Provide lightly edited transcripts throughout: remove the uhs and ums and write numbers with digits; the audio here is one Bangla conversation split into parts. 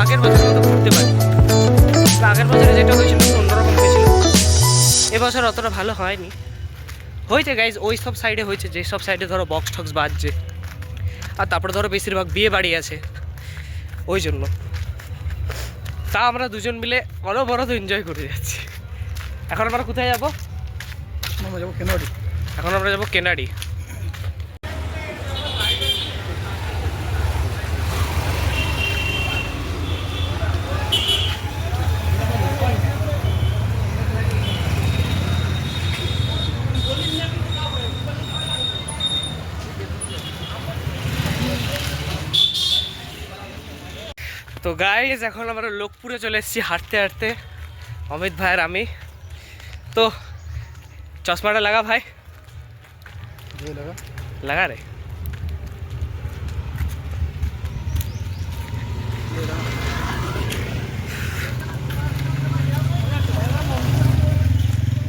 আগের বছরের মতো ঘুরতে পারি। আগের বছরে যেটা হয়েছিল অন্যরকম হয়েছিল, এবছর অতটা ভালো হয়নি। হয়েছে গাইজ ওই সব সাইডে হয়েছে, যে সব সাইডে ধরো বক্স টক্স বাজছে, আর তারপরে ধরো বেশিরভাগ বিয়ে বাড়ি আছে, ওই জন্য। তা আমরা দুজন মিলে অনবরত এনজয় করে যাচ্ছি। এখন আমরা কোথায় যাবো? আমরা যাবো কেনাডি। এখন আমরা যাবো কেনাডি। তো গাইজ এখন আমরা লোকপুরে চলে এসেছি হাঁটতে হাঁটতে, অমিত ভাই আর আমি। তো চশমাটা লাগা ভাই, লাগা রে।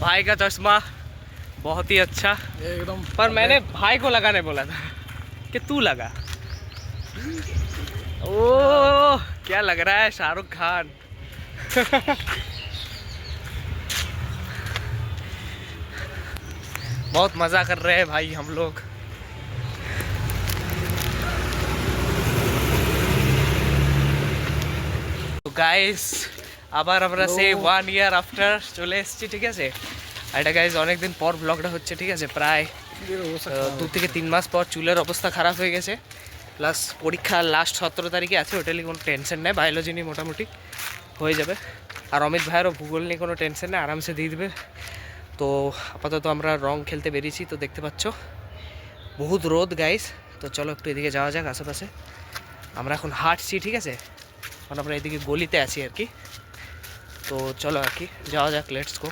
भाई का चश्मा बहुत ही अच्छा, एकदम। पर मैंने भाई को लगाने बोला था कि तू लगा। ओ क्या लग रहा है शाहरुख खान। बहुत मज़ा कर रहे हैं भाई हम लोग। তো গাইস আবার আমরা সেই 1 ইয়ার আফটার চলে এসেছি, ঠিক আছে। আর এটা গাইস অনেক দিন পর ব্লগটা হচ্ছে, ঠিক আছে। প্রায় 2 থেকে 3 মাস পর চুলের অবস্থা খারাপ হয়ে গেছে, প্লাস পরীক্ষা লাস্ট 17 তারিখে আছে, ওটা নিয়ে কোনো টেনশন নেই, বায়োলজি নিয়ে মোটামুটি হয়ে যাবে। আর অমিত ভাইয়েরও ভূগোল নিয়ে কোনো টেনশন নেই, আরামসে দিয়ে দেবে। তো আপাতত আমরা রং খেলতে বেরিয়েছি, তো দেখতে পাচ্ছ বহুত রোদ গাইস। তো চলো একটু এদিকে যাওয়া যাক আশেপাশে। আমরা এখন হাঁটছি, ঠিক আছে, কারণ আমরা এদিকে গলিতে আছি আর কি। তো চলো আর কি যাওয়া যাক, লেটস গো।